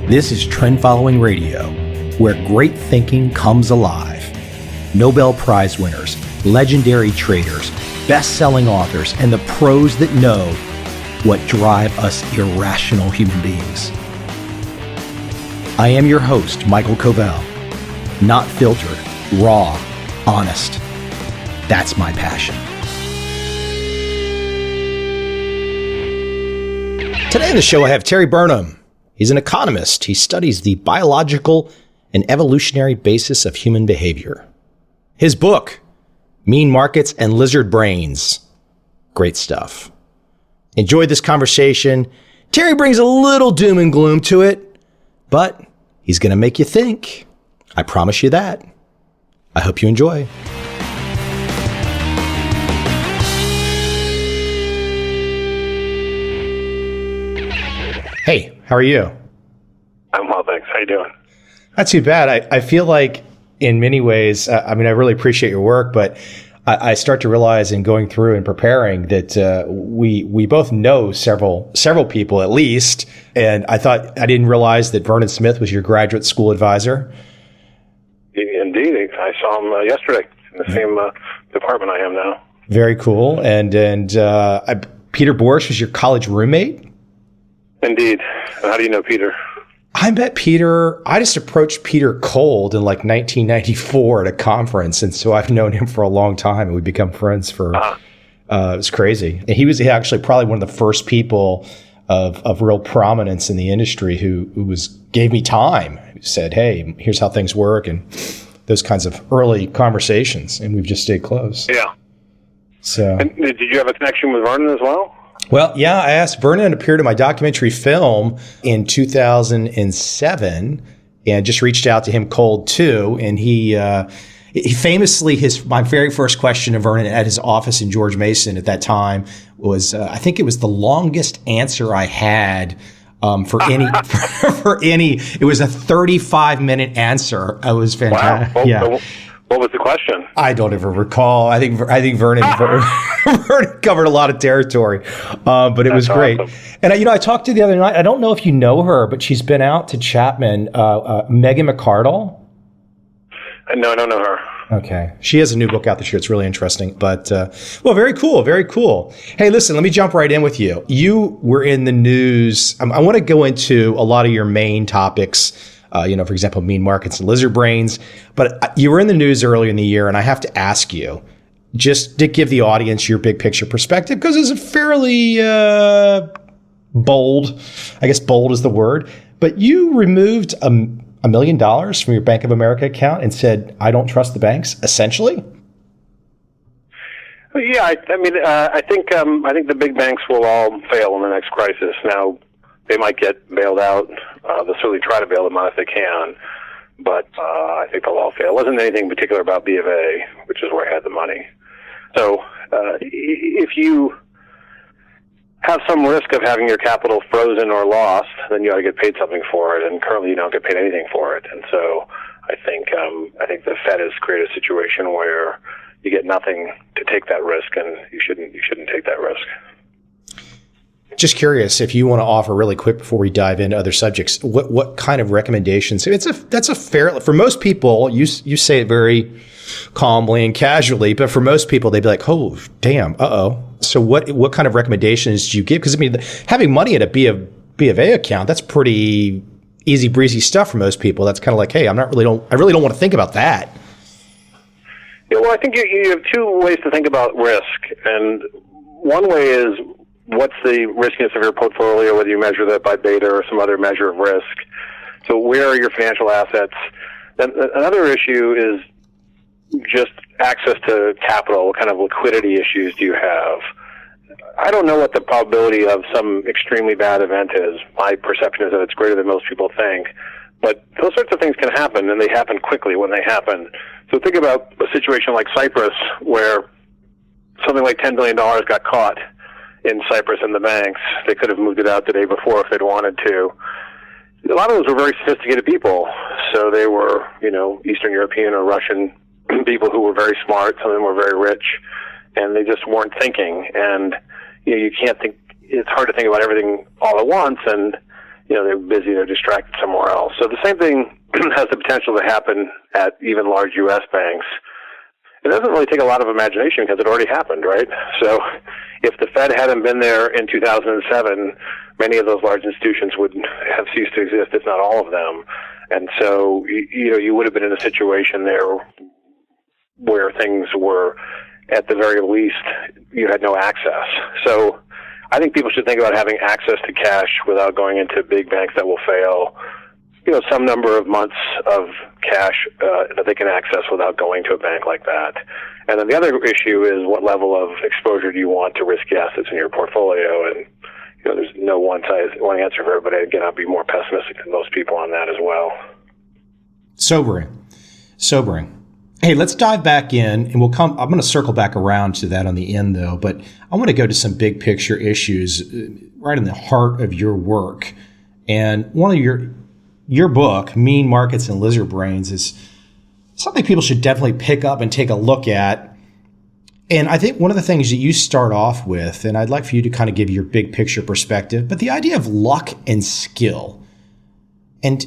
This is Trend Following Radio, where great thinking comes alive. Nobel Prize winners, legendary traders, best-selling authors, and the pros that know what drive us irrational human beings. I am your host, Michael Covel. Not filtered, raw, honest. That's my passion. Today on the show, I have Terry Burnham. He's an economist. He studies the biological and evolutionary basis of human behavior. His book, Mean Markets and Lizard Brains. Great stuff. Enjoyed this conversation. Terry brings a little doom and gloom to it, but he's going to make you think. I promise you that. I hope you enjoy. Hey, how are you? I'm well, thanks. How you doing? Not too bad. I feel like in many ways, I really appreciate your work, but I start to realize in going through and preparing that we both know several people at least, and I didn't realize that Vernon Smith was your graduate school advisor. Indeed. I saw him yesterday in the same department I am now. Very cool. And Peter Borsch was your college roommate? Indeed. How do you know Peter? I met Peter. I just approached Peter cold in like 1994 at a conference. And so I've known him for a long time, and we've become friends for, it was crazy. And he was actually probably one of the first people of real prominence in the industry who gave me time, who said, hey, here's how things work, and those kinds of early conversations. And we've just stayed close. Yeah. So. And did you have a connection with Vernon as well? Well, yeah, I asked. Vernon appeared in my documentary film in 2007 and just reached out to him cold too. And he famously, my very first question to Vernon at his office in George Mason at that time was, I think it was the longest answer I had for any, it was a 35-minute answer. It was fantastic. Wow. Well, yeah. What was the question? I don't even recall. I think Vernon covered a lot of territory, but it was great. Awesome. And I talked to the other night. I don't know if you know her, but she's been out to Chapman. Megan McArdle. No, I don't know her. Okay, she has a new book out this year. It's really interesting. But very cool, very cool. Hey, listen, let me jump right in with you. You were in the news. I want to go into a lot of your main topics. For example, mean markets and lizard brains. But you were in the news earlier in the year, and I have to ask you, just to give the audience your big picture perspective, because it's a fairly bold, I guess bold is the word, but you removed $1 million from your Bank of America account and said, I don't trust the banks, essentially? Yeah, I think the big banks will all fail in the next crisis. Now, they might get bailed out. They'll certainly try to bail them out if they can, but I think they'll all fail. It wasn't anything particular about B of A, which is where I had the money. So if you have some risk of having your capital frozen or lost, then you ought to get paid something for it, and currently you don't get paid anything for it. And so I think the Fed has created a situation where you get nothing to take that risk, and you shouldn't take that risk. Just curious if you want to offer really quick before we dive into other subjects, what kind of recommendations? That's a fair, for most people, you say it very calmly and casually, but for most people, they'd be like, oh, damn, So what kind of recommendations do you give? Because having money at a B of A account, that's pretty easy breezy stuff for most people. That's kind of like, hey, I really don't want to think about that. Yeah, well, I think you have two ways to think about risk, and one way is, what's the riskiness of your portfolio, whether you measure that by beta or some other measure of risk. So where are your financial assets? Then another issue is just access to capital. What kind of liquidity issues do you have? I don't know what the probability of some extremely bad event is. My perception is that it's greater than most people think. But those sorts of things can happen, and they happen quickly when they happen. So think about a situation like Cyprus, where something like $10 billion got caught in Cyprus and the banks. They could have moved it out the day before if they'd wanted to. A lot of those were very sophisticated people. So they were, Eastern European or Russian people who were very smart. Some of them were very rich, and they just weren't thinking. And you can't think. It's hard to think about everything all at once. And they're busy, they're distracted somewhere else. So the same thing has the potential to happen at even large U.S. banks. It doesn't really take a lot of imagination because it already happened, right? So if the Fed hadn't been there in 2007, many of those large institutions would have ceased to exist, if not all of them. And so, you would have been in a situation there where things were, at the very least, you had no access. So I think people should think about having access to cash without going into big banks that will fail. Some number of months of cash that they can access without going to a bank like that. And then the other issue is what level of exposure do you want to risky assets in your portfolio? And there's no one answer for everybody. Again, I'll be more pessimistic than most people on that as well. Sobering. Hey, let's dive back in, and I'm going to circle back around to that on the end, though. But I want to go to some big picture issues right in the heart of your work. And one of your book, Mean Markets and Lizard Brains, is something people should definitely pick up and take a look at. And I think one of the things that you start off with, and I'd like for you to kind of give your big picture perspective, but the idea of luck and skill. And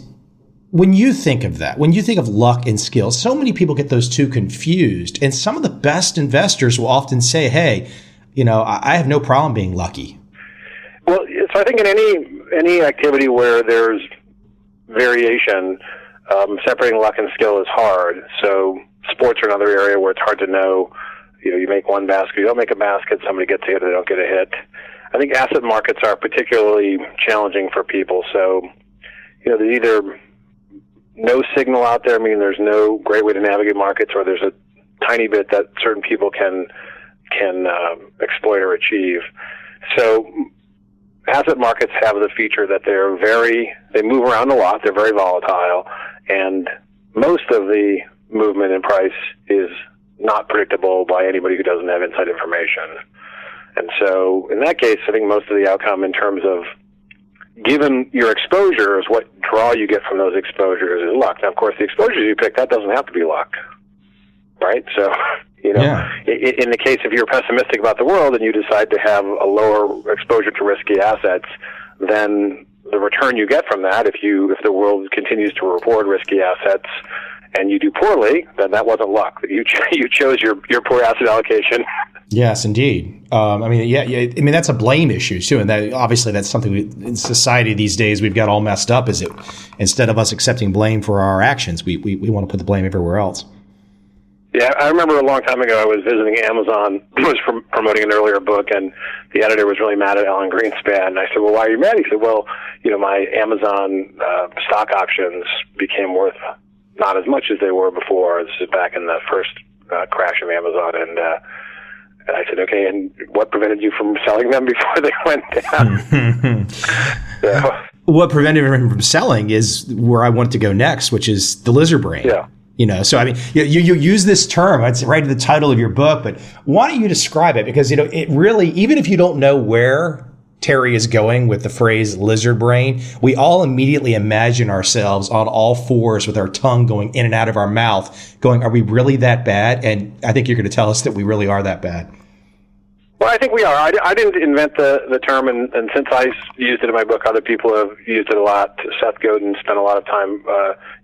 when you think of that, when you think of luck and skill, so many people get those two confused. And some of the best investors will often say, hey, I have no problem being lucky. Well, so I think in any activity where there's variation, separating luck and skill is hard. So sports are another area where it's hard to know. You make one basket, you don't make a basket, somebody gets a hit, they don't get a hit. I think asset markets are particularly challenging for people. So, there's either no signal out there, meaning there's no great way to navigate markets, or there's a tiny bit that certain people can exploit or achieve. So asset markets have the feature that they move around a lot, they're very volatile, and most of the movement in price is not predictable by anybody who doesn't have inside information. And so in that case, I think most of the outcome in terms of given your exposures, what draw you get from those exposures is luck. Now, of course, the exposures you pick, that doesn't have to be luck, right? So, in the case if you're pessimistic about the world and you decide to have a lower exposure to risky assets, then the return you get from that, if the world continues to reward risky assets and you do poorly, then that wasn't luck. You chose your poor asset allocation. Yes, indeed. That's a blame issue too, and that's something in society these days we've got all messed up. Is it instead of us accepting blame for our actions, we want to put the blame everywhere else. Yeah, I remember a long time ago I was visiting Amazon. I was promoting an earlier book, and the editor was really mad at Alan Greenspan. And I said, "Well, why are you mad?" He said, "Well, my Amazon stock options became worth not as much as they were before. This is back in the first crash of Amazon, and I said, okay, and what prevented you from selling them before they went down?" So, what prevented him from selling is where I wanted to go next, which is the lizard brain. Yeah. So I mean, you use this term, it's right in the title of your book, but why don't you describe it? Because, it really, even if you don't know where Terry is going with the phrase lizard brain, we all immediately imagine ourselves on all fours with our tongue going in and out of our mouth going, are we really that bad? And I think you're going to tell us that we really are that bad. Well, I think we are. I didn't invent the term, and since I used it in my book, other people have used it a lot. Seth Godin spent a lot of time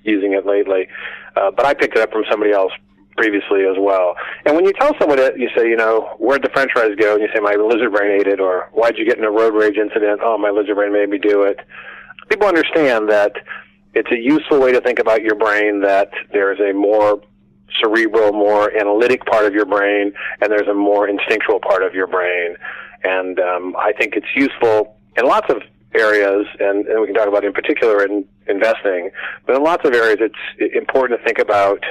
using it lately. But I picked it up from somebody else previously as well. And when you tell someone that, you say, where'd the french fries go? And you say, my lizard brain ate it. Or why'd you get in a road rage incident? Oh, my lizard brain made me do it. People understand that it's a useful way to think about your brain, that there's a more cerebral, more analytic part of your brain, and there's a more instinctual part of your brain. And I think it's useful in lots of areas, and we can talk about in particular in investing, but in lots of areas it's important to think about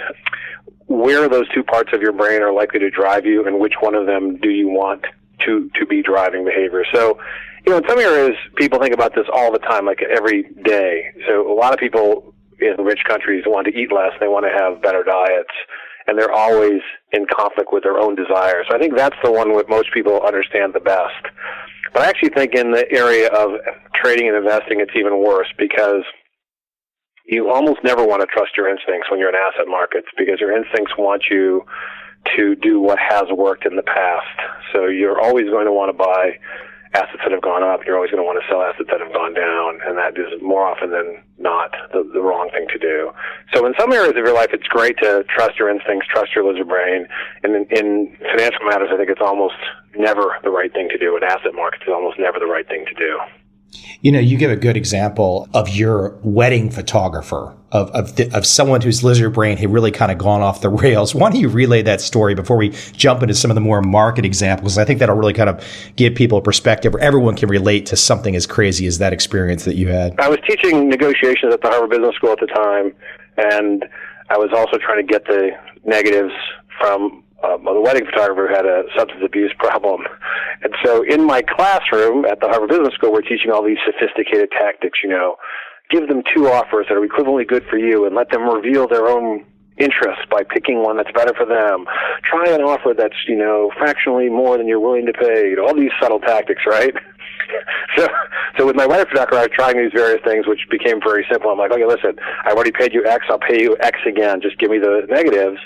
where those two parts of your brain are likely to drive you and which one of them do you want to be driving behavior. So, in some areas, people think about this all the time, like every day. So a lot of people in rich countries want to eat less, they want to have better diets, and they're always in conflict with their own desires. So I think that's the one that most people understand the best. But I actually think in the area of trading and investing, it's even worse, because you almost never want to trust your instincts when you're in asset markets, because your instincts want you to do what has worked in the past. So you're always going to want to buy assets that have gone up. You're always going to want to sell assets that have gone down, and that is more often than not the wrong thing to do. So in some areas of your life, it's great to trust your instincts, trust your lizard brain. And in financial matters, I think it's almost never the right thing to do. In asset markets, it's almost never the right thing to do. You give a good example of your wedding photographer, of someone whose lizard brain had really kind of gone off the rails. Why don't you relay that story before we jump into some of the more market examples? I think that'll really kind of give people a perspective where everyone can relate to something as crazy as that experience that you had. I was teaching negotiations at the Harvard Business School at the time, and I was also trying to get the negatives from the wedding photographer who had a substance abuse problem. And so in my classroom at the Harvard Business School, we're teaching all these sophisticated tactics, give them two offers that are equivalently good for you and let them reveal their own interests by picking one that's better for them. Try an offer that's, fractionally more than you're willing to pay. All these subtle tactics, right? So with my wedding photographer, I was trying these various things, which became very simple. I'm like, okay, listen, I've already paid you X, I'll pay you X again. Just give me the negatives.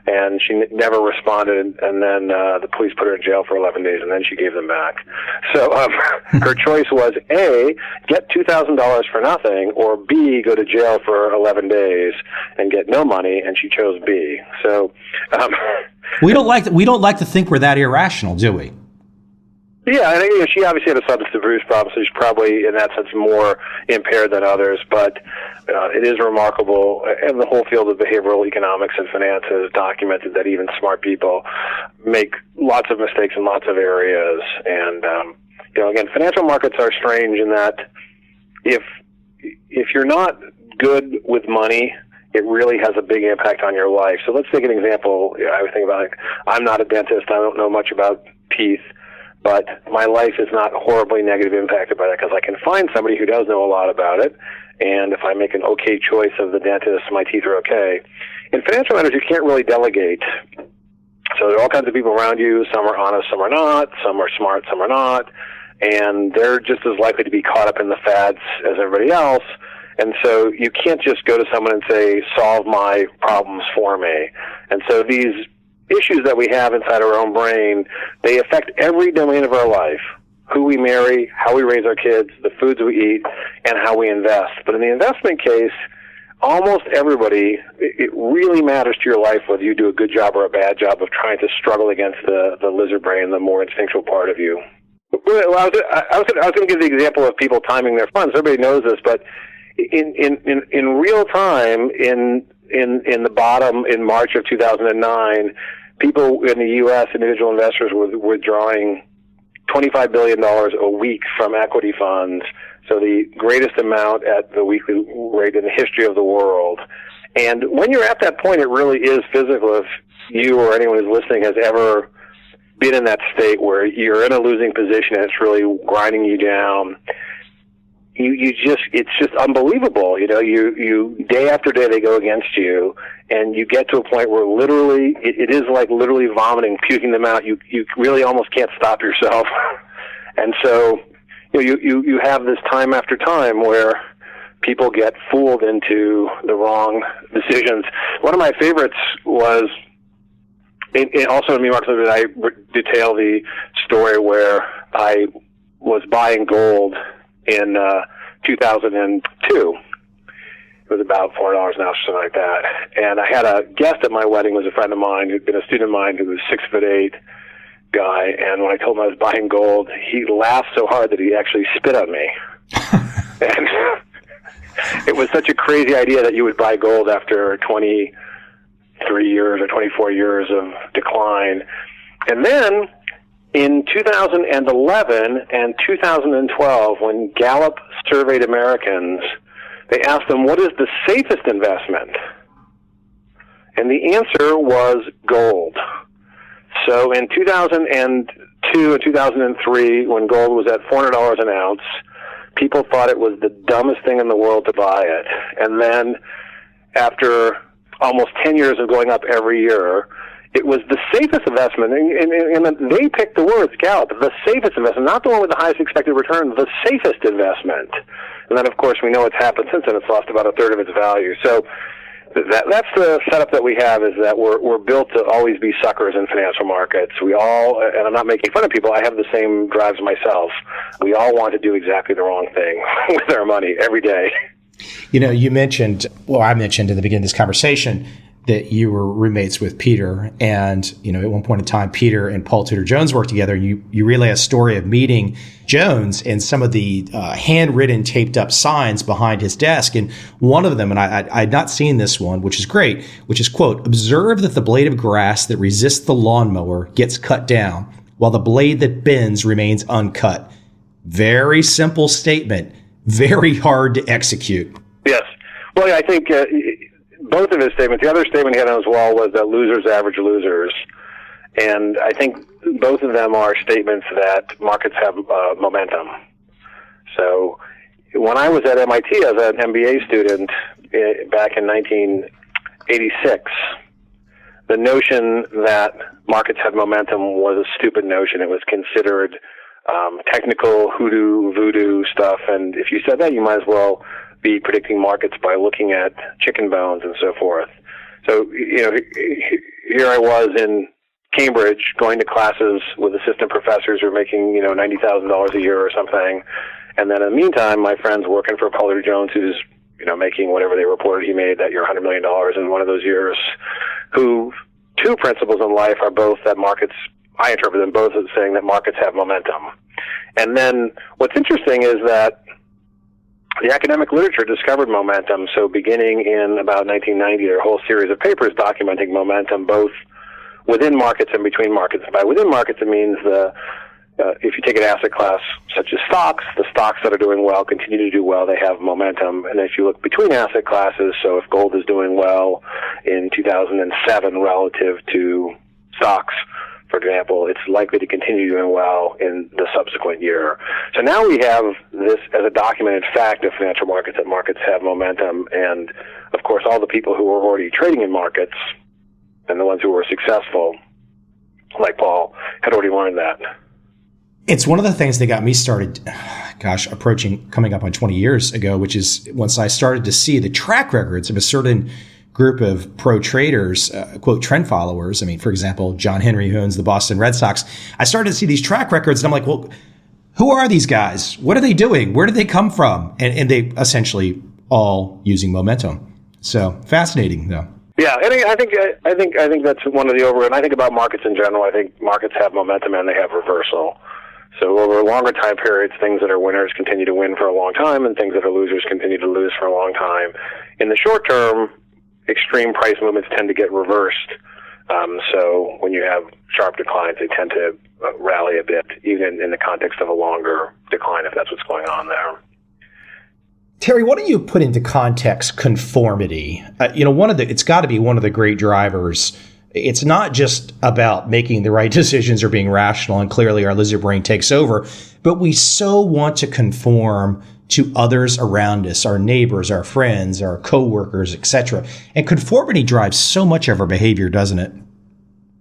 And she never responded, and then the police put her in jail for 11 days, and then she gave them back. So her choice was A, get $2,000 for nothing, or B, go to jail for 11 days and get no money, and she chose B. So we don't like to think we're that irrational, do we? Yeah, and she obviously had a substance abuse problem, so she's probably, in that sense, more impaired than others. But it is remarkable, and the whole field of behavioral economics and finance has documented that even smart people make lots of mistakes in lots of areas. And again, financial markets are strange in that if you're not good with money, it really has a big impact on your life. So let's take an example. I was thinking about, I'm not a dentist. I don't know much about teeth. But my life is not horribly negatively impacted by that because I can find somebody who does know a lot about it. And if I make an okay choice of the dentist, my teeth are okay. In financial matters, you can't really delegate. So there are all kinds of people around you. Some are honest, some are not. Some are smart, some are not. And they're just as likely to be caught up in the fads as everybody else. And so you can't just go to someone and say, solve my problems for me. And so these issues that we have inside our own brain, they affect every domain of our life. Who we marry, how we raise our kids, the foods we eat, and how we invest. But in the investment case, almost everybody, it really matters to your life whether you do a good job or a bad job of trying to struggle against the lizard brain, the more instinctual part of you. Well, I was going to give the example of people timing their funds. Everybody knows this, but in real time, in the bottom, in March of 2009, people in the U.S., individual investors, were withdrawing $25 billion a week from equity funds, so the greatest amount at the weekly rate in the history of the world. And when you're at that point, it really is physical. If you or anyone who's listening has ever been in that state where you're in a losing position and it's really grinding you down, it's just unbelievable. You day after day they go against you, and you get to a point where literally it is like literally vomiting, puking them out. You really almost can't stop yourself. And so you have this time after time where people get fooled into the wrong decisions. One of my favorites was also in Me Mark, I detail the story where I was buying gold in 2002. It was about $4 an ounce, something like that. And I had a guest at my wedding, was a friend of mine who'd been a student of mine, who was 6'8" guy. And when I told him I was buying gold, he laughed so hard that he actually spit on me. And it was such a crazy idea that you would buy gold after 23 years or 24 years of decline. And then in 2011 and 2012, when Gallup surveyed Americans, they asked them, what is the safest investment? And the answer was gold. So in 2002 and 2003, when gold was at $400 an ounce, people thought it was the dumbest thing in the world to buy it. And then after almost 10 years of going up every year, it was the safest investment, and they picked the words, Gallup, the safest investment, not the one with the highest expected return, the safest investment. And then, of course, we know what's happened since then. It's lost about a third of its value. So That's the setup that we have, is that we're built to always be suckers in financial markets. We all, and I'm not making fun of people, I have the same drives myself. We all want to do exactly the wrong thing with our money every day. You mentioned, I mentioned in the beginning of this conversation that you were roommates with Peter, and at one point in time, Peter and Paul Tudor Jones worked together. And you relay a story of meeting Jones and some of the handwritten, taped up signs behind his desk, and one of them, and I had not seen this one, which is great, which is, quote, "Observe that the blade of grass that resists the lawnmower gets cut down, while the blade that bends remains uncut." Very simple statement, very hard to execute. Yes. Well, I think both of his statements, the other statement he had on his wall was that losers average losers. And I think both of them are statements that markets have momentum. So when I was at MIT as an MBA student back in 1986, the notion that markets had momentum was a stupid notion. It was considered technical hoodoo, voodoo stuff. And if you said that, you might as well be predicting markets by looking at chicken bones and so forth. So, here I was in Cambridge going to classes with assistant professors who were making, $90,000 a year or something. And then in the meantime, my friend's working for Paul Tudor Jones, who's, making whatever they reported he made that year, $100 million in one of those years, who two principles in life are both that markets, I interpret them both as saying that markets have momentum. And then what's interesting is that the academic literature discovered momentum. So beginning in about 1990, there are a whole series of papers documenting momentum, both within markets and between markets. By within markets, it means if you take an asset class such as stocks, the stocks that are doing well continue to do well. They have momentum. And if you look between asset classes, so if gold is doing well in 2007 relative to stocks, for example, it's likely to continue doing well in the subsequent year. So now we have this as a documented fact of financial markets, that markets have momentum. And, of course, all the people who were already trading in markets and the ones who were successful, like Paul, had already learned that. It's one of the things that got me started, coming up on 20 years ago, which is once I started to see the track records of a certain group of pro traders, quote, trend followers. I mean, for example, John Henry, who owns the Boston Red Sox. I started to see these track records, and I'm like, well, who are these guys? What are they doing? Where did they come from? And they essentially all using momentum. So fascinating, though. Yeah, and I think that's one of the and I think about markets in general. I think markets have momentum and they have reversal. So over longer time periods, things that are winners continue to win for a long time, and things that are losers continue to lose for a long time. In the short term, extreme price movements tend to get reversed. So when you have sharp declines, they tend to rally a bit, even in the context of a longer decline, if that's what's going on there. Terry, why don't you put into context conformity? It's got to be one of the great drivers. It's not just about making the right decisions or being rational, and clearly our lizard brain takes over, but we so want to conform to others around us, our neighbors, our friends, our coworkers, etc. And conformity drives so much of our behavior, doesn't it?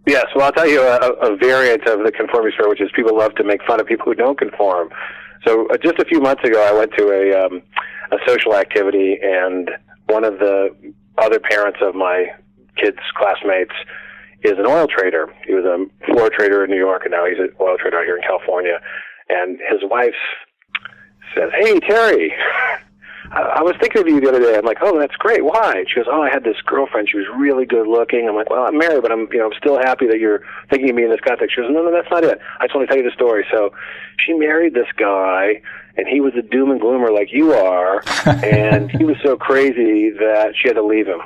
Yes. Well, I'll tell you a variant of the conformity story, which is people love to make fun of people who don't conform. So just a few months ago, I went to a social activity, and one of the other parents of my kids' classmates is an oil trader. He was a floor trader in New York, and now he's an oil trader out here in California. And his wife says, "Hey, Terry, I was thinking of you the other day." I'm like, "Oh, that's great. Why?" She goes, "Oh, I had this girlfriend. She was really good looking." I'm like, "Well, I'm married, but I'm still happy that you're thinking of me in this context." She goes, "No, that's not it. I just want to tell you the story." So she married this guy, and he was a doom and gloomer like you are, and he was so crazy that she had to leave him.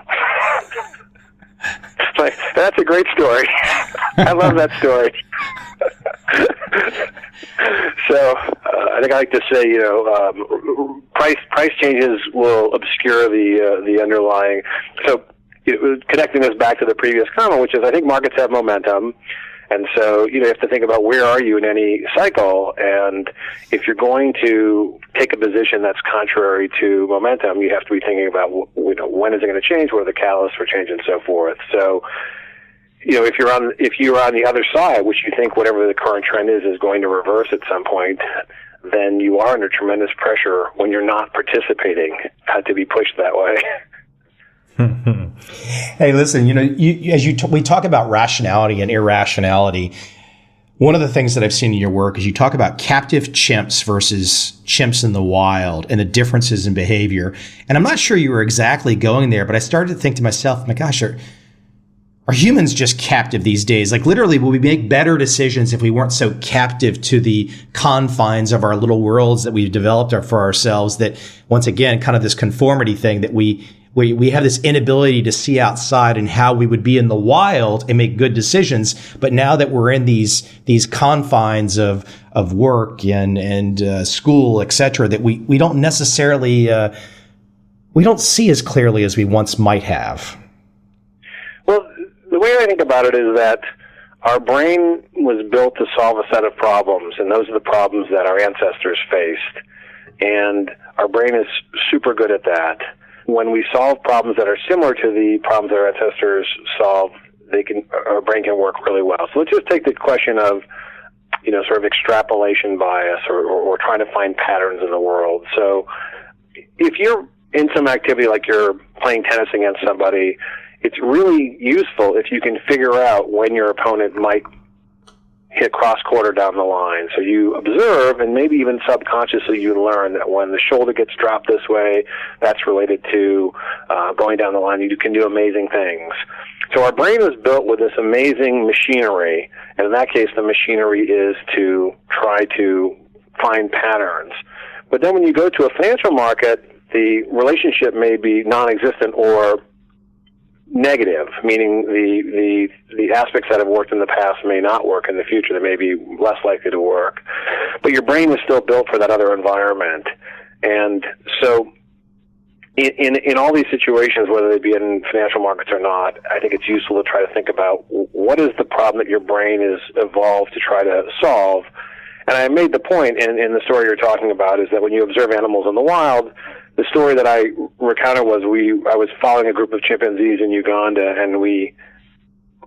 Like, that's a great story. I love that story. So I think I like to say, price changes will obscure the underlying. So connecting this back to the previous comment, which is I think markets have momentum. And so, you have to think about where are you in any cycle, and if you're going to take a position that's contrary to momentum, you have to be thinking about, when is it going to change, what are the catalysts for change, and so forth. So, if you're on the other side, which you think whatever the current trend is going to reverse at some point, then you are under tremendous pressure when you're not participating to be pushed that way. Hey, listen, we talk about rationality and irrationality. One of the things that I've seen in your work is you talk about captive chimps versus chimps in the wild and the differences in behavior. And I'm not sure you were exactly going there, but I started to think to myself, my gosh, are humans just captive these days? Like literally, will we make better decisions if we weren't so captive to the confines of our little worlds that we've developed for ourselves, that once again, kind of this conformity thing that we have this inability to see outside and how we would be in the wild and make good decisions. But now that we're in these confines of work and school, et cetera, that we don't necessarily, we don't see as clearly as we once might have. Well, the way I think about it is that our brain was built to solve a set of problems, and those are the problems that our ancestors faced. And our brain is super good at that. When we solve problems that are similar to the problems that our ancestors solved, our brain can work really well. So let's just take the question of, sort of extrapolation bias or trying to find patterns in the world. So if you're in some activity like you're playing tennis against somebody, it's really useful if you can figure out when your opponent might hit cross-quarter down the line. So you observe, and maybe even subconsciously you learn that when the shoulder gets dropped this way, that's related to going down the line. You can do amazing things. So our brain was built with this amazing machinery, and in that case, the machinery is to try to find patterns. But then when you go to a financial market, the relationship may be non-existent or negative, meaning the aspects that have worked in the past may not work in the future. They may be less likely to work. But your brain is still built for that other environment. And so in all these situations, whether they be in financial markets or not, I think it's useful to try to think about what is the problem that your brain is evolved to try to solve. And I made the point in the story you're talking about is that when you observe animals in the wild, the story that I recounted was I was following a group of chimpanzees in Uganda, and we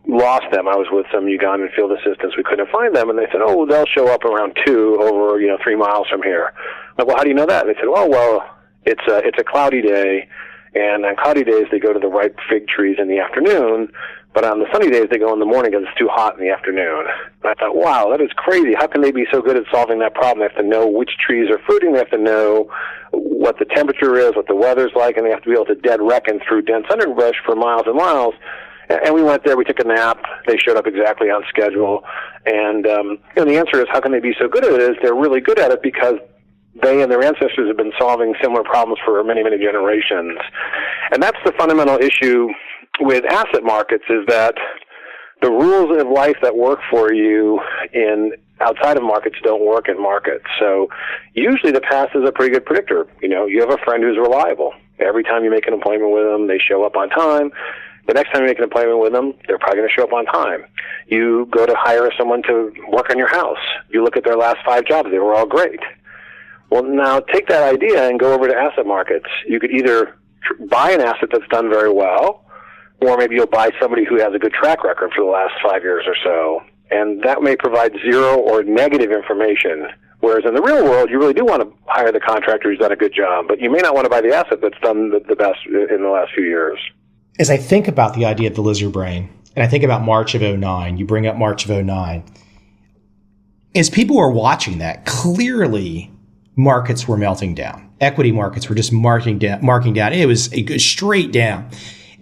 lost them. I was with some Ugandan field assistants. We couldn't find them, and they said, "Oh, they'll show up around 2 over 3 miles from here." I'm like, "Well, how do you know that?" And they said, "Oh, well, it's a cloudy day, and on cloudy days they go to the ripe fig trees in the afternoon, but on the sunny days they go in the morning because it's too hot in the afternoon." And I thought, wow, that is crazy. How can they be so good at solving that problem? They have to know which trees are fruiting. They have to know what the temperature is, what the weather's like, and they have to be able to dead reckon through dense underbrush for miles and miles. And we went there, we took a nap, they showed up exactly on schedule, and the answer is, how can they be so good at it? Is they're really good at it because they and their ancestors have been solving similar problems for many, many generations. And that's the fundamental issue with asset markets, is that the rules of life that work for you outside of markets don't work in markets. So usually the past is a pretty good predictor. You have a friend who's reliable. Every time you make an appointment with them, they show up on time. The next time you make an appointment with them, they're probably going to show up on time. You go to hire someone to work on your house. You look at their last 5 jobs. They were all great. Well, now take that idea and go over to asset markets. You could either buy an asset that's done very well, or maybe you'll buy somebody who has a good track record for the last 5 years or so. And that may provide zero or negative information. Whereas in the real world, you really do want to hire the contractor who's done a good job, but you may not want to buy the asset that's done the best in the last few years. As I think about the idea of the lizard brain, and I think about March of 2009, you bring up March of 2009, as people were watching that, clearly markets were melting down. Equity markets were just marking down. It was straight down.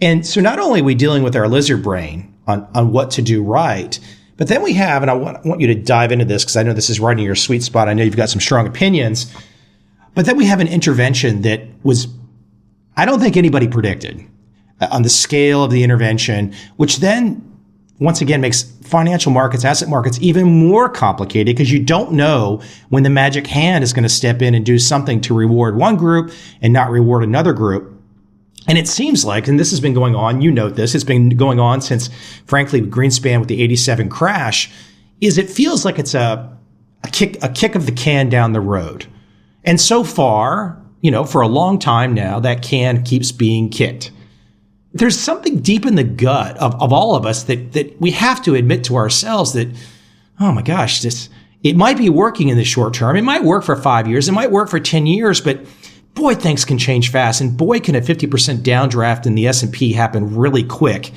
And so not only are we dealing with our lizard brain on what to do right, but then we have, and I want you to dive into this because I know this is right in your sweet spot. I know you've got some strong opinions, but then we have an intervention that was, I don't think anybody predicted on the scale of the intervention, which then once again makes financial markets, asset markets even more complicated because you don't know when the magic hand is going to step in and do something to reward one group and not reward another group. And it seems like, and this has been going on, you note this, it's been going on since, frankly, Greenspan with the 87 crash, is it feels like it's a kick of the can down the road. And so far, for a long time now, that can keeps being kicked. There's something deep in the gut of all of us that we have to admit to ourselves that, oh my gosh, it might be working in the short term. It might work for 5 years. It might work for 10 years, but boy, things can change fast. And boy, can a 50% downdraft in the S&P happen really quick.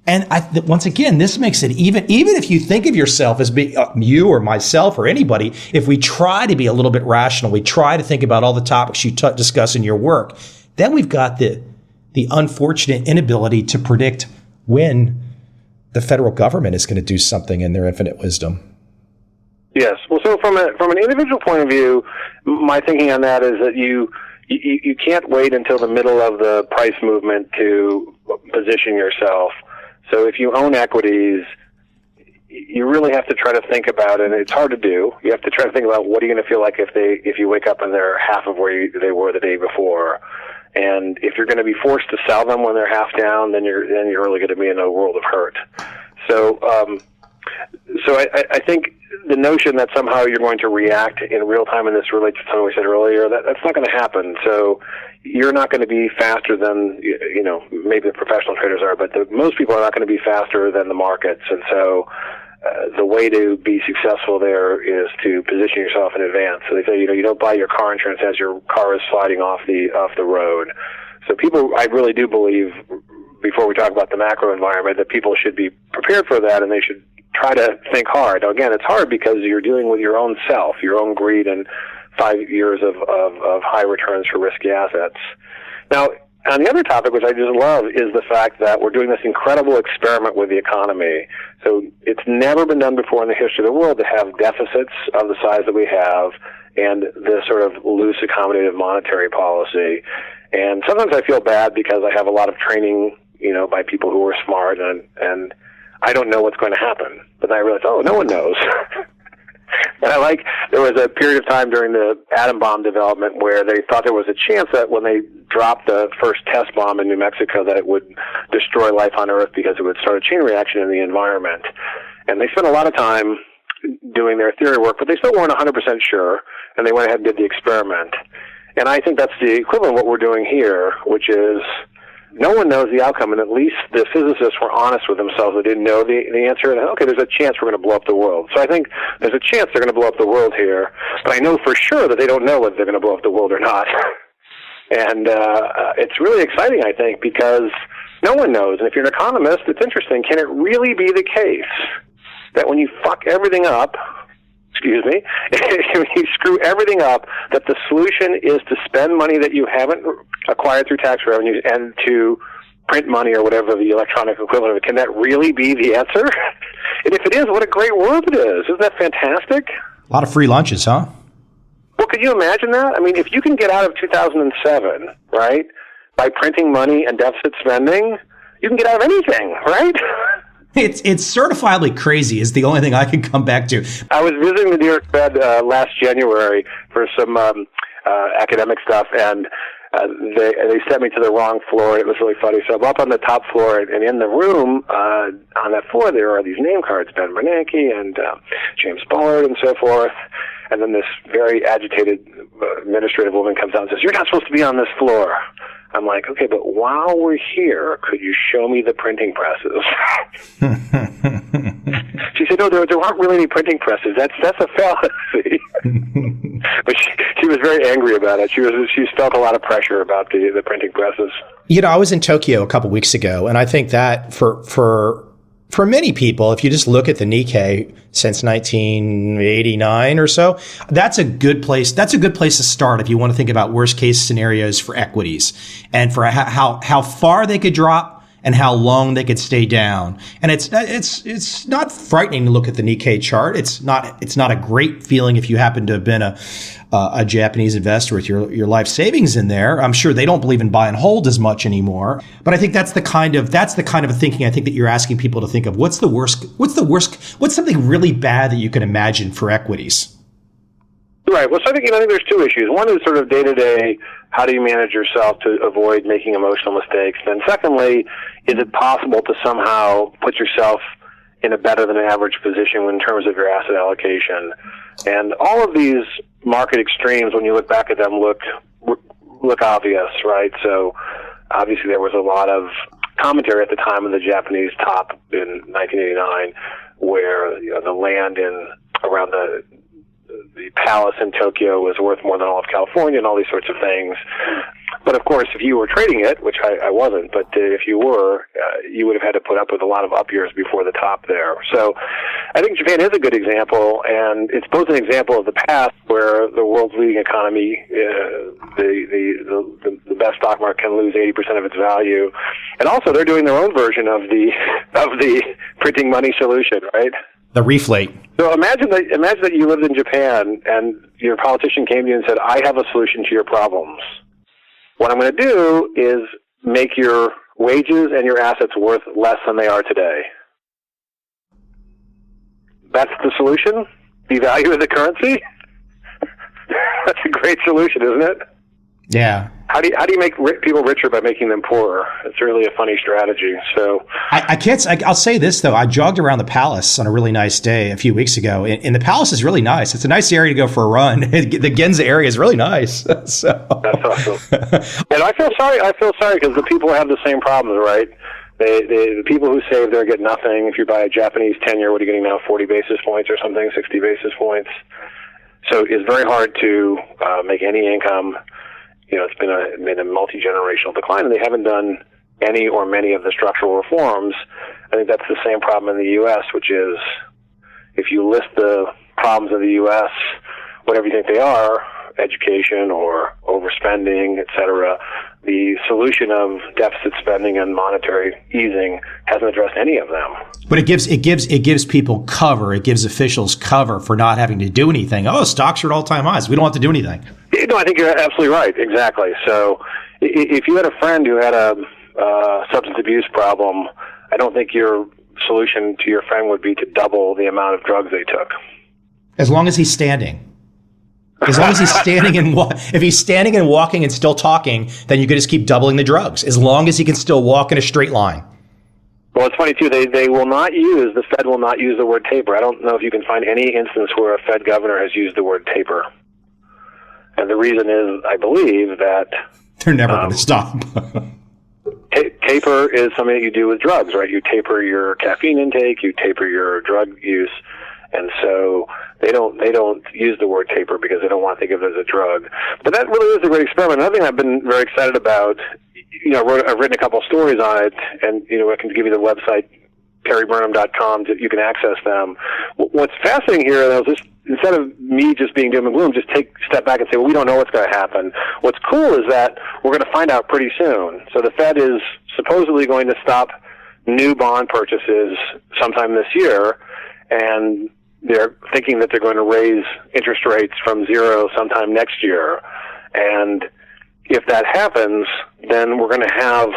And once again, this makes it even if you think of yourself as being you or myself or anybody, if we try to be a little bit rational, we try to think about all the topics you discuss in your work, then we've got the unfortunate inability to predict when the federal government is going to do something in their infinite wisdom. Yes. Well, so from an individual point of view, my thinking on that is that you can't wait until the middle of the price movement to position yourself. So if you own equities, you really have to try to think about it, and it's hard to do. You have to try to think about what are you going to feel like if you wake up and they're half of where they were the day before. And if you're going to be forced to sell them when they're half down, then you're really going to be in a world of hurt. So I think the notion that somehow you're going to react in real time, and this relates to something we said earlier, that's not going to happen. So you're not going to be faster than, maybe the professional traders are, but most people are not going to be faster than the markets. And so the way to be successful there is to position yourself in advance. So they say, you don't buy your car insurance as your car is sliding off the road. So I really do believe, before we talk about the macro environment, that people should be prepared for that, and they should try to think hard. Now, again, it's hard because you're dealing with your own self, your own greed, and 5 years of high returns for risky assets. Now, on the other topic, which I just love, is the fact that we're doing this incredible experiment with the economy. So it's never been done before in the history of the world to have deficits of the size that we have and this sort of loose accommodative monetary policy. And sometimes I feel bad because I have a lot of training, by people who are smart, and I don't know what's going to happen. But then I realized, no one knows. And there was a period of time during the atom bomb development where they thought there was a chance that when they dropped the first test bomb in New Mexico that it would destroy life on Earth because it would start a chain reaction in the environment. And they spent a lot of time doing their theory work, but they still weren't 100% sure, and they went ahead and did the experiment. And I think that's the equivalent of what we're doing here, which is no one knows the outcome, and at least the physicists were honest with themselves. They didn't know the answer, and okay, there's a chance we're going to blow up the world. So I think there's a chance they're going to blow up the world here, but I know for sure that they don't know whether they're going to blow up the world or not. And it's really exciting, I think, because no one knows. And if you're an economist, it's interesting. Can it really be the case that when you fuck everything up, when you screw everything up, that the solution is to spend money that you haven't acquired through tax revenues and to print money or whatever the electronic equivalent of it? Can that really be the answer? And if it is, what a great world it is. Isn't that fantastic? A lot of free lunches, huh? Well, could you imagine that? I mean, if you can get out of 2007, right, by printing money and deficit spending, you can get out of anything, right? It's certifiably crazy is the only thing I can come back to. I was visiting the New York Fed last January for some academic stuff, and they sent me to the wrong floor. It was really funny. So I'm up on the top floor, and in the room on that floor there are these name cards, Ben Bernanke and James Bullard and so forth. And then this very agitated administrative woman comes out and says, "You're not supposed to be on this floor." I'm like, okay, but while we're here, could you show me the printing presses? She said, no, there aren't really any printing presses. That's a fallacy. But she was very angry about it. She felt a lot of pressure about the printing presses. I was in Tokyo a couple weeks ago, and I think that for many people, if you just look at the Nikkei since 1989 or so, that's a good place. That's a good place to start if you want to think about worst case scenarios for equities and for how far they could drop and how long they could stay down. And it's not frightening to look at the Nikkei chart. It's not a great feeling if you happen to have been a Japanese investor with your life savings in there. I'm sure they don't believe in buy and hold as much anymore. But I think that's the kind of thinking I think that you're asking people to think of. What's something really bad that you can imagine for equities? Right. Well, so I think there's two issues. One is sort of day-to-day, how do you manage yourself to avoid making emotional mistakes? Then secondly, is it possible to somehow put yourself in a better than average position in terms of your asset allocation? And all of these market extremes, when you look back at them, look obvious, right? So obviously there was a lot of commentary at the time of the Japanese top in 1989 where the land around the the palace in Tokyo was worth more than all of California and all these sorts of things. But of course, if you were trading it, which I wasn't, but if you were, you would have had to put up with a lot of up years before the top there. So I think Japan is a good example, and it's both an example of the past where the world's leading economy, the best stock market can lose 80% of its value, and also they're doing their own version of the printing money solution, right? The reflate. So imagine that you lived in Japan and your politician came to you and said, "I have a solution to your problems. What I'm going to do is make your wages and your assets worth less than they are today." That's the solution? Devalue the currency? That's a great solution, isn't it? Yeah. How do you make people richer by making them poorer? It's really a funny strategy. So I'll say this, though. I jogged around the palace on a really nice day a few weeks ago, and the palace is really nice. It's a nice area to go for a run. The Ginza area is really nice. So. That's awesome. And I feel sorry because the people have the same problems, right? The people who save there get nothing. If you buy a Japanese 10-year, what are you getting now, 40 basis points or something, 60 basis points? So it's very hard to make any income. It's been a multi-generational decline, and they haven't done any or many of the structural reforms. I think that's the same problem in the U.S., which is if you list the problems of the U.S., whatever you think they are, education or overspending, et cetera, the solution of deficit spending and monetary easing hasn't addressed any of them. But it gives people cover. It gives officials cover for not having to do anything. Oh, stocks are at all-time highs. We don't have to do anything. No, I think you're absolutely right. Exactly. So if you had a friend who had a substance abuse problem, I don't think your solution to your friend would be to double the amount of drugs they took. As long as he's standing. As long as he's standing and if he's standing and walking and still talking, then you could just keep doubling the drugs. As long as he can still walk in a straight line. Well, it's funny too. They will not use, the Fed will not use the word taper. I don't know if you can find any instance where a Fed governor has used the word taper. And the reason is, I believe that they're never going to stop. Taper is something that you do with drugs, right? You taper your caffeine intake, you taper your drug use, and so they don't use the word taper because they don't want to think of it as a drug. But that really is a great experiment. Another thing I've been very excited about, I've written a couple stories on it, and I can give you the website, terryburnham.com, you can access them. What's fascinating here, though, is this, instead of me just being doom and gloom, just step back and say, well, we don't know what's going to happen. What's cool is that we're going to find out pretty soon. So the Fed is supposedly going to stop new bond purchases sometime this year, and they're thinking that they're going to raise interest rates from 0 sometime next year. And if that happens, then we're going to have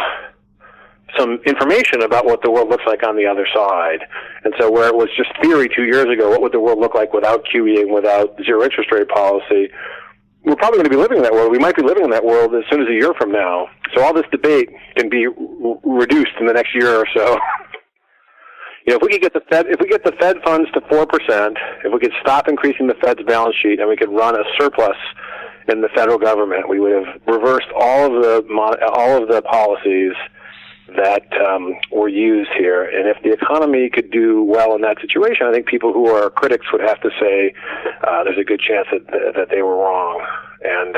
some information about what the world looks like on the other side. And so where it was just theory 2 years ago, what would the world look like without QE and without zero interest rate policy, we're probably going to be living in that world. We might be living in that world as soon as a year from now. So all this debate can be reduced in the next year or so. If we could get the Fed funds to 4%, if we could stop increasing the Fed's balance sheet and we could run a surplus in the federal government, we would have reversed all of the policies that were used here. And if the economy could do well in that situation, I think people who are critics would have to say there's a good chance that they were wrong. And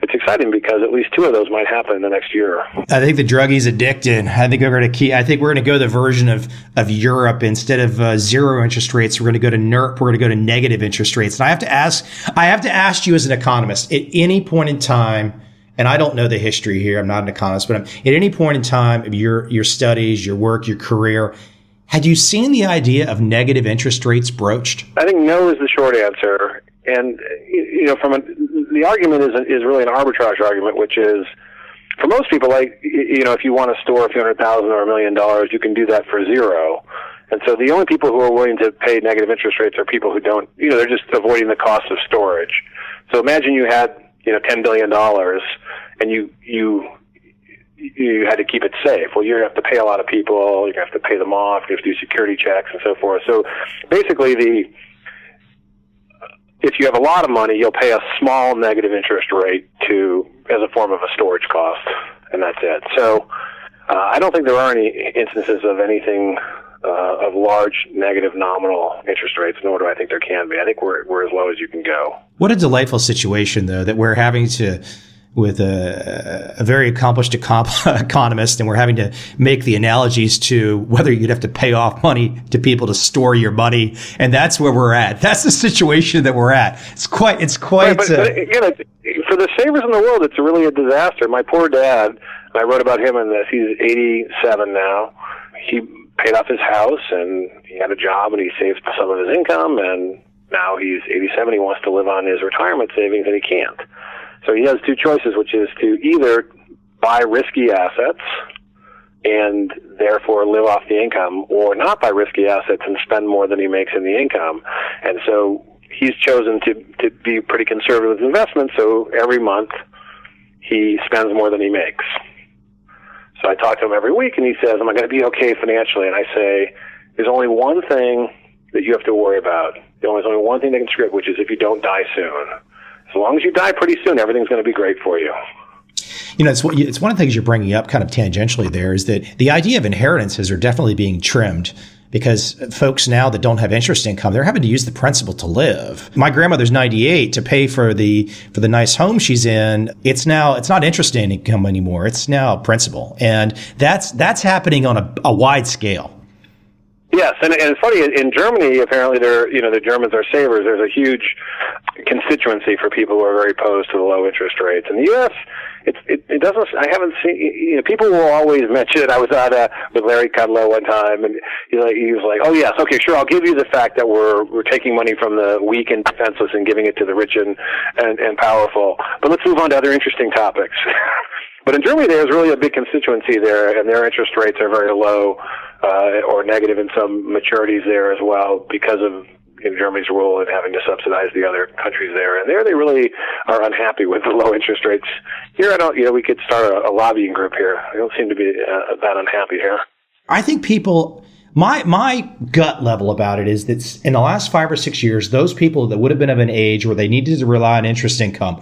it's exciting because at least 2 of those might happen in the next year. I think the druggie's addicted. I think we're going to go the version of Europe. Instead of zero interest rates, we're going to go to NERP. We're going to go to negative interest rates. And I have to ask you as an economist, at any point in time, and I don't know the history here, I'm not an economist, but at any point in time of your studies, your work, your career, had you seen the idea of negative interest rates broached? I think no is the short answer. And, the argument is really an arbitrage argument, which is, for most people, if you want to store $200,000 or $1 million, you can do that for 0. And so the only people who are willing to pay negative interest rates are people who don't, they're just avoiding the cost of storage. So imagine you had, $10 billion and you had to keep it safe. Well, you're going to have to pay a lot of people, you're going to have to pay them off, you have to do security checks and so forth. So basically if you have a lot of money, you'll pay a small negative interest rate as a form of a storage cost, and that's it. So I don't think there are any instances of anything of large negative nominal interest rates, nor do I think there can be. I think we're as low as you can go. What a delightful situation, though, that we're having to, with a very accomplished economist, and we're having to make the analogies to whether you'd have to pay off money to people to store your money, and that's where we're at. That's the situation that we're at. It's quite. Right, but again, for the savers in the world, it's really a disaster. My poor dad, and I wrote about him in this. He's 87 now. He paid off his house, and he had a job, and he saved some of his income, and now he's 87. He wants to live on his retirement savings, and he can't. So he has two choices, which is to either buy risky assets and therefore live off the income, or not buy risky assets and spend more than he makes in the income. And so he's chosen to be pretty conservative with investments, so every month he spends more than he makes. So I talk to him every week, and he says, am I going to be okay financially? And I say, there's only one thing that you have to worry about. There's only one thing that can screw it, which is if you don't die soon. As long as you die pretty soon, everything's going to be great for you. You know, it's one of the things you're bringing up kind of tangentially there is that the idea of inheritances are definitely being trimmed, because folks now that don't have interest income, they're having to use the principal to live. My grandmother's 98. To pay for the nice home she's in, it's not interest income anymore. It's now principal. And that's happening on a wide scale. Yes, and it's funny, in Germany, apparently the Germans are savers. There's a huge constituency for people who are very opposed to the low interest rates. In the U.S., it doesn't, I haven't seen, people will always mention it. I was out with Larry Kudlow one time, and he was like, oh yes, okay, sure, I'll give you the fact that we're taking money from the weak and defenseless and giving it to the rich and powerful. But let's move on to other interesting topics. But in Germany, there's really a big constituency there, and their interest rates are very low, or negative in some maturities there as well, because of Germany's role in having to subsidize the other countries there. And there they really are unhappy with the low interest rates. Here, we could start a lobbying group here. I don't seem to be that unhappy here. I think people, my gut level about it is that in the last 5 or 6 years, those people that would have been of an age where they needed to rely on interest income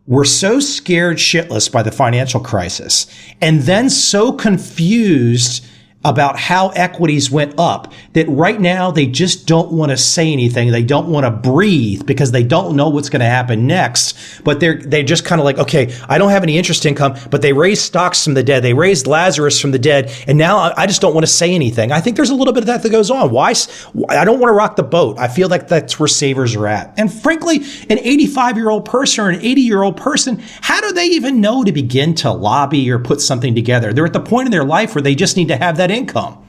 were so scared shitless by the financial crisis, and then so confused about how equities went up that right now they just don't want to say anything. They don't want to breathe because they don't know what's going to happen next. But they're just kind of like, okay, I don't have any interest income, but they raised stocks from the dead. They raised Lazarus from the dead. And now I just don't want to say anything. I think there's a little bit of that goes on. Why? I don't want to rock the boat. I feel like that's where savers are at. And frankly, an 85-year-old person or an 80-year-old person, how do they even know to begin to lobby or put something together? They're at the point in their life where they just need to have that income.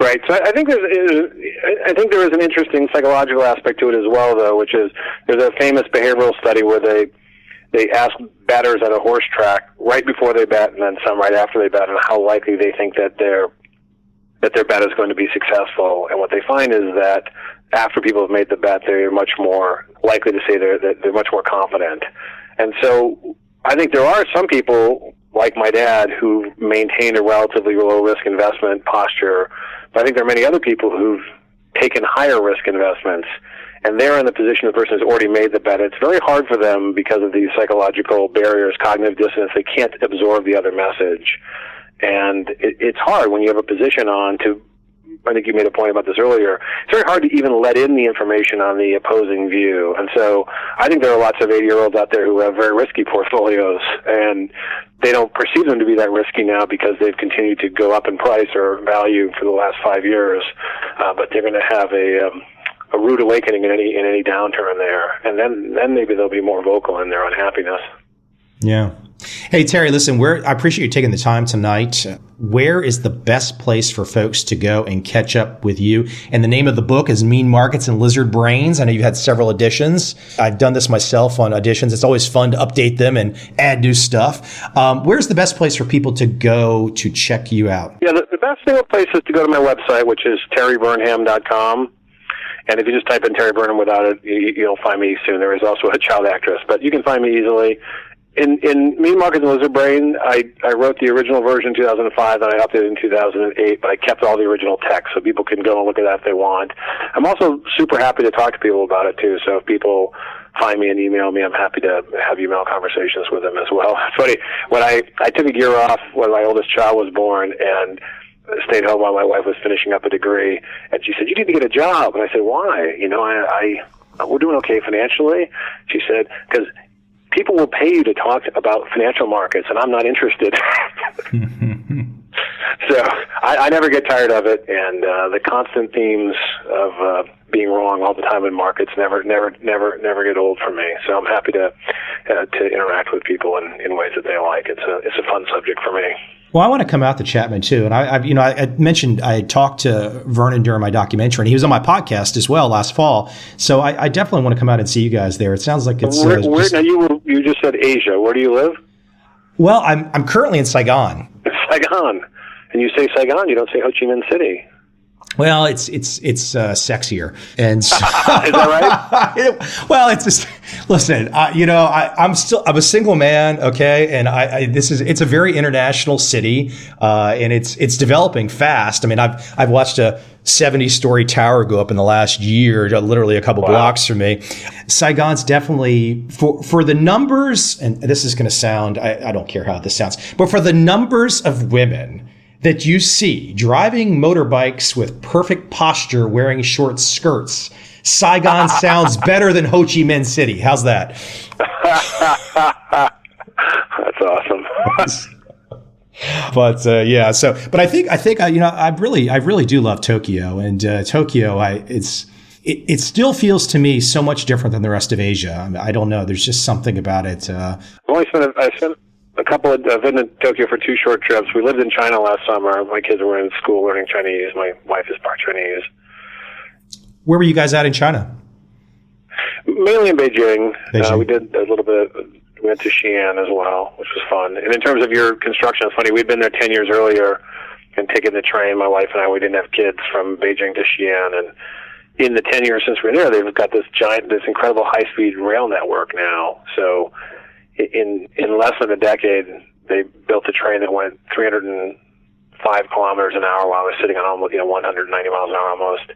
Right. So I think there is an interesting psychological aspect to it as well, though, which is there's a famous behavioral study where they ask batters at a horse track right before they bat and then some right after they bat, and how likely they think that their bet is going to be successful. And what they find is that after people have made the bet, they're much more likely to say that they're much more confident. And so I think there are some people like my dad who maintain a relatively low risk investment posture, but I think there are many other people who've taken higher risk investments, and they're in the position of the person who's already made the bet. It's very hard for them because of these psychological barriers, cognitive dissonance. They can't absorb the other message, and it's hard when you have a position on to. I think you made a point about this earlier. It's very hard to even let in the information on the opposing view. And so I think there are lots of 80-year-olds out there who have very risky portfolios, and they don't perceive them to be that risky now because they've continued to go up in price or value for the last 5 years. But they're going to have a rude awakening in any downturn there. And then maybe they'll be more vocal in their unhappiness. Yeah. Hey, Terry, listen, I appreciate you taking the time tonight. Where is the best place for folks to go and catch up with you? And the name of the book is Mean Markets and Lizard Brains. I know you've had several editions. I've done this myself on editions. It's always fun to update them and add new stuff. Where's the best place for people to go to check you out? Yeah, the best single place is to go to my website, which is terryburnham.com. And if you just type in Terry Burnham without it, you'll find me soon. There is also a child actress, but you can find me easily. In Mean Markets and Lizard Brain, I wrote the original version in 2005, and I updated it in 2008, but I kept all the original text, so people can go and look at that if they want. I'm also super happy to talk to people about it, too, so if people find me and email me, I'm happy to have email conversations with them as well. It's funny, when I took a year off when my oldest child was born, and stayed home while my wife was finishing up a degree, and she said, "You need to get a job." And I said, "Why? We're doing okay financially." She said, "Because people will pay you to talk about financial markets, and I'm not interested." So I never get tired of it, and the constant themes of being wrong all the time in markets never get old for me. So I'm happy to interact with people in ways that they like. It's a fun subject for me. Well, I want to come out to Chapman too, and I mentioned I had talked to Vernon during my documentary, and he was on my podcast as well last fall. So I definitely want to come out and see you guys there. It sounds like it's now you just said Asia. Where do you live? Well, I'm currently in Saigon. Saigon, and you say Saigon, you don't say Ho Chi Minh City. Well, it's sexier, and so, is that right? Well, it's just listen. I'm a single man, okay, and it's a very international city, and it's developing fast. I mean, I've watched a 70-story tower go up in the last year, literally a couple blocks from me. Saigon's definitely for the numbers, and this is going to sound I don't care how this sounds, but for the numbers of women that you see driving motorbikes with perfect posture, wearing short skirts, Saigon sounds better than Ho Chi Minh City. How's that? That's awesome. But yeah, but I think I really do love Tokyo, and Tokyo, it still feels to me so much different than the rest of Asia. I mean, I don't know. There's just something about it. Well, I spent I've been to Tokyo for 2 short trips. We lived in China last summer. My kids were in school learning Chinese. My wife is part Chinese. Where were you guys at in China? Mainly in Beijing. We did a little bit. We went to Xi'an as well, which was fun. And in terms of your construction, it's funny. We'd been there 10 years earlier and taken the train. My wife and I, we didn't have kids, from Beijing to Xi'an. And in the 10 years since we were there, they've got this incredible high-speed rail network now. So in less than a decade, they built a train that went 305 kilometers an hour while I was sitting on almost 190 miles an hour almost.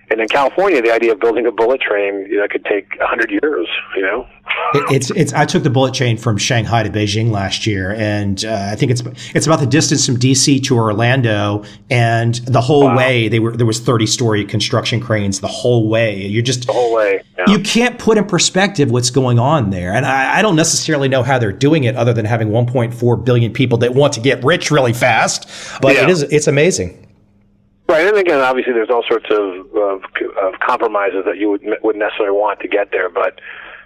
And in California, the idea of building a bullet train could take 100 years. I took the bullet train from Shanghai to Beijing last year, and I think it's about the distance from DC to Orlando, and the whole way there was 30-story construction cranes the whole way. The whole way. Yeah. You can't put in perspective what's going on there, and I don't necessarily know how they're doing it, other than having 1.4 billion people that want to get rich really fast. But it's amazing. Right, and again, obviously, there's all sorts of compromises that you wouldn't necessarily want to get there, but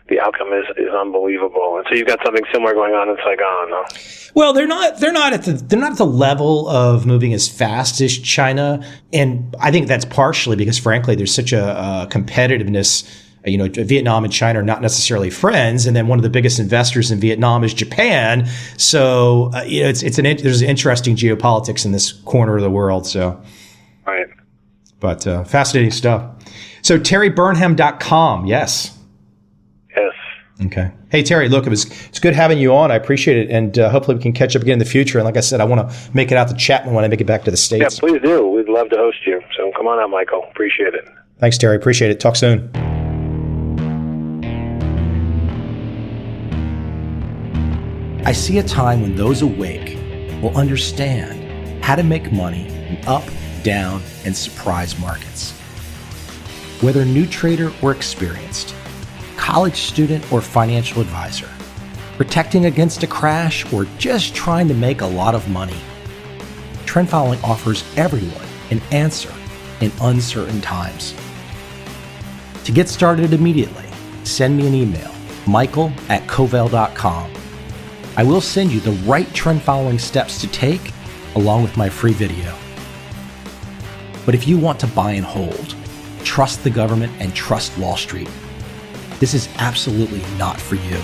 the outcome is unbelievable. And so you've got something similar going on in Saigon, huh? Well, they're not at the level of moving as fast as China, and I think that's partially because, frankly, there's such a competitiveness. Vietnam and China are not necessarily friends, and then one of the biggest investors in Vietnam is Japan. So there's interesting geopolitics in this corner of the world. So. Right. But fascinating stuff. So terryburnham.com, yes? Yes. Okay. Hey, Terry, look, it's good having you on. I appreciate it, and hopefully we can catch up again in the future. And like I said, I want to make it out to Chapman when I make it back to the States. Yeah, please do. We'd love to host you. So come on out, Michael. Appreciate it. Thanks, Terry. Appreciate it. Talk soon. I see a time when those awake will understand how to make money in up, down, and surprise markets. Whether new trader or experienced, college student or financial advisor, protecting against a crash or just trying to make a lot of money, trend following offers everyone an answer in uncertain times. To get started immediately, send me an email, michael@covel.com. I will send you the right trend following steps to take along with my free video. But if you want to buy and hold, trust the government, and trust Wall Street, this is absolutely not for you.